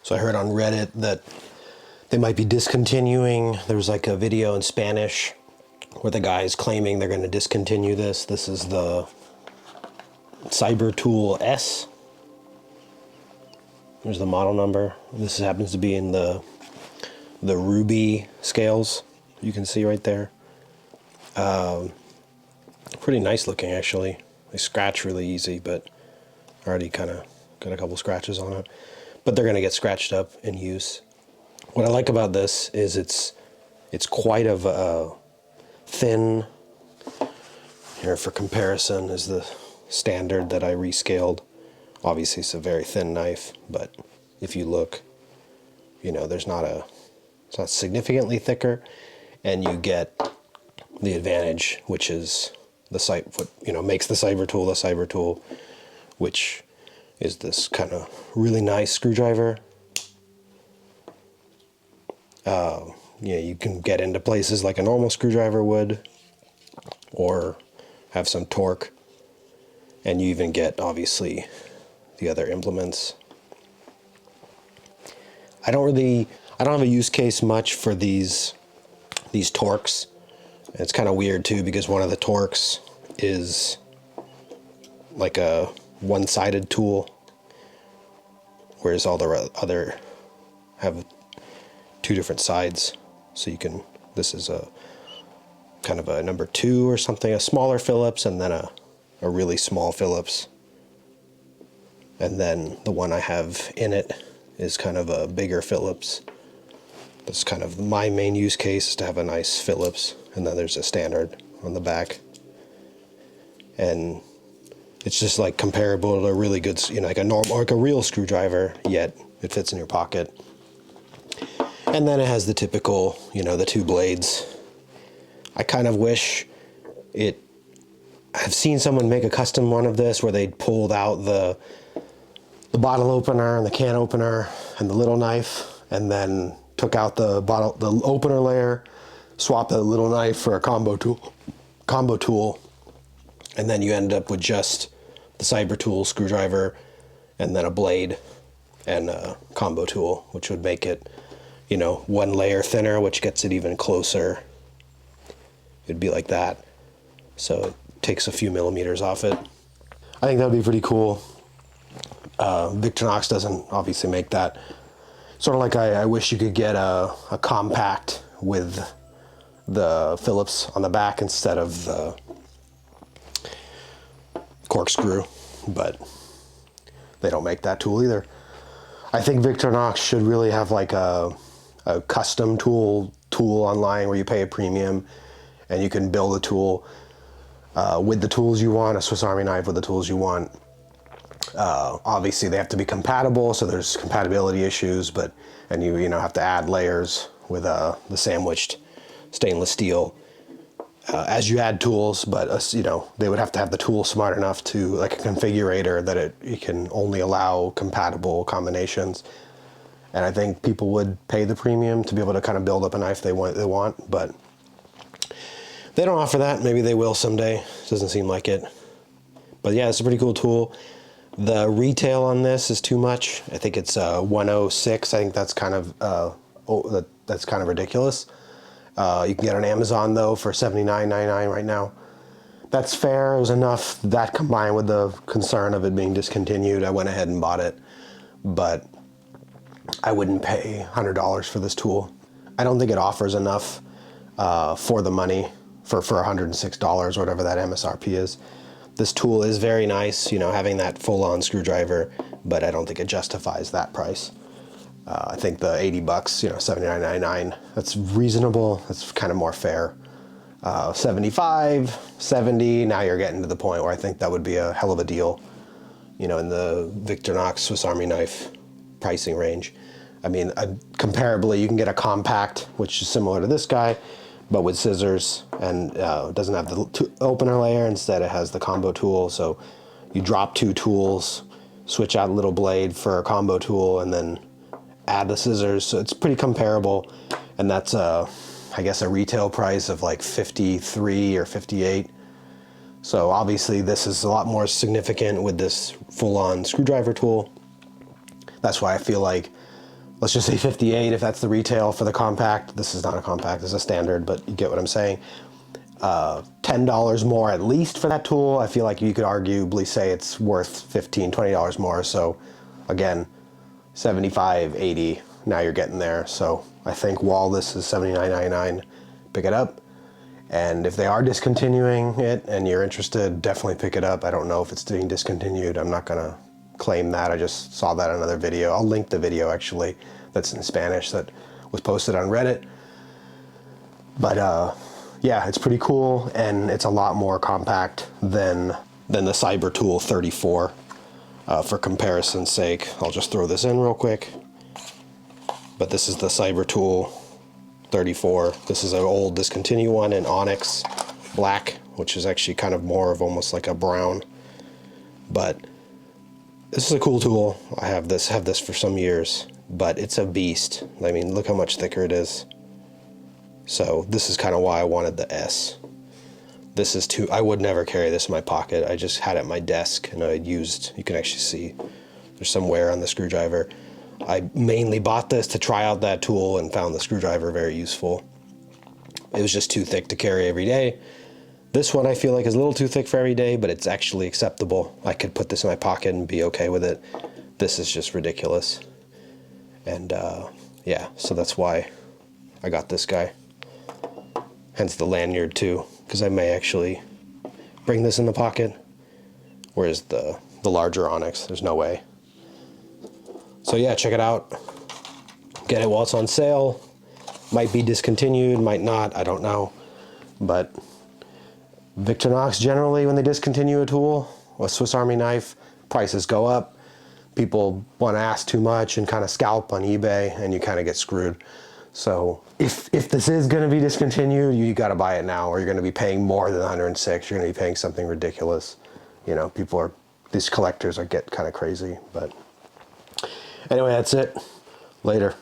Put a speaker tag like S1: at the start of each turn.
S1: So I heard on Reddit that they might be discontinuing. There was like a video in Spanish where the guy is claiming they're going to discontinue this. This is the Cyber Tool S. There's the model number. This happens to be in the ruby scales. You can see right there. Pretty nice looking, actually. They scratch really easy, but already kind of got a couple scratches on it. But they're going to get scratched up in use. What I like about this is it's quite of a thin. Here for comparison is the standard that I rescaled. Obviously it's a very thin knife, but if you look, you know, it's not significantly thicker, and you get the advantage, which is makes the Cyber Tool, which is this kind of really nice screwdriver. You can get into places like a normal screwdriver would, or have some torque, and you even get, obviously, the other implements. I don't have a use case much for these torques. It's kind of weird too, because one of the torques is like a one-sided tool, whereas all the other have two different sides. So this is a kind of a number 2 or something, a smaller Phillips, and then a really small Phillips. And then the one I have in it is kind of a bigger Phillips. That's kind of my main use case, is to have a nice Phillips, and then there's a standard on the back. And it's just like comparable to a really good, like a real screwdriver, yet it fits in your pocket. And then it has the typical, the 2 blades. I kind of wish I've seen someone make a custom one of this where they pulled out the bottle opener and the can opener and the little knife, and then took out the opener layer, swapped the little knife for a combo tool, and then you end up with just the Cyber Tool screwdriver and then a blade and a combo tool, which would make it, 1 layer thinner, which gets it even closer. It'd be like that. So it takes a few millimeters off it. I think that would be pretty cool. Victorinox doesn't obviously make that. Sort of like I wish you could get a compact with the Phillips on the back instead of the corkscrew, but they don't make that tool either. I think Victorinox should really have like a custom tool online where you pay a premium and you can build a tool with the tools you want, a Swiss Army knife with the tools you want. Obviously they have to be compatible, so there's compatibility issues, and you have to add layers with the sandwiched stainless steel as you add tools, but they would have to have the tool smart enough to, like a configurator, that it can only allow compatible combinations. And I think people would pay the premium to be able to kind of build up a knife they want, but they don't offer that. Maybe they will someday. Doesn't seem like it. But yeah, it's a pretty cool tool. The retail on this is too much. I think it's $106. I think that's kind of ridiculous. You can get it on Amazon though for $79.99 right now. That's fair. It was enough. That combined with the concern of it being discontinued, I went ahead and bought it. But I wouldn't pay $100 for this tool. I don't think it offers enough for the money for $106 or whatever that MSRP is. This tool is very nice, having that full-on screwdriver, but I don't think it justifies that price. I think the $80, $79.99, that's reasonable. That's kind of more fair. $75, $70, now you're getting to the point where I think that would be a hell of a deal, in the Victorinox Swiss Army knife pricing range. I mean, comparably, you can get a compact, which is similar to this guy, but with scissors, and doesn't have the opener layer. Instead, it has the combo tool. So you drop 2 tools, switch out a little blade for a combo tool, and then add the scissors. So it's pretty comparable, and that's I guess a retail price of like $53 or $58. So obviously this is a lot more significant with this full-on screwdriver tool. That's why I feel like let's just say 58 if that's the retail for the compact. This is not a compact, this is a standard, but you get what I'm saying. $10 more at least for that tool. I feel like you could arguably say it's worth $15, $20 more. So again, 75, 80, now you're getting there. So I think while this is $79.99, pick it up. And if they are discontinuing it and you're interested, definitely pick it up. I don't know if it's being discontinued. I'm not gonna claim that. I just saw that in another video. I'll link the video actually that's in Spanish that was posted on Reddit. But yeah, it's pretty cool, and it's a lot more compact than the Cyber Tool 34. For comparison's sake, I'll just throw this in real quick. But this is the Cyber Tool 34. This is an old discontinued one in onyx black, which is actually kind of more of almost like a brown. But this is a cool tool. I have this for some years, but it's a beast. I mean, look how much thicker it is. So this is kind of why I wanted the S. This is I would never carry this in my pocket. I just had it at my desk, and you can actually see there's some wear on the screwdriver. I mainly bought this to try out that tool and found the screwdriver very useful. It was just too thick to carry every day. This one I feel like is a little too thick for every day, but it's actually acceptable. I could put this in my pocket and be okay with it. This is just ridiculous. And yeah, so that's why I got this guy. Hence the lanyard too, because I may actually bring this in the pocket. Whereas the larger Onyx, there's no way. So yeah, check it out. Get it while it's on sale. Might be discontinued, might not, I don't know. But Victorinox generally, when they discontinue a tool, a Swiss Army knife, prices go up. People want to ask too much and kind of scalp on eBay, and you kind of get screwed. So if this is going to be discontinued, you got to buy it now, or you're going to be paying more than 106. You're going to be paying something ridiculous. You know, these collectors get kind of crazy. But anyway, that's it. Later.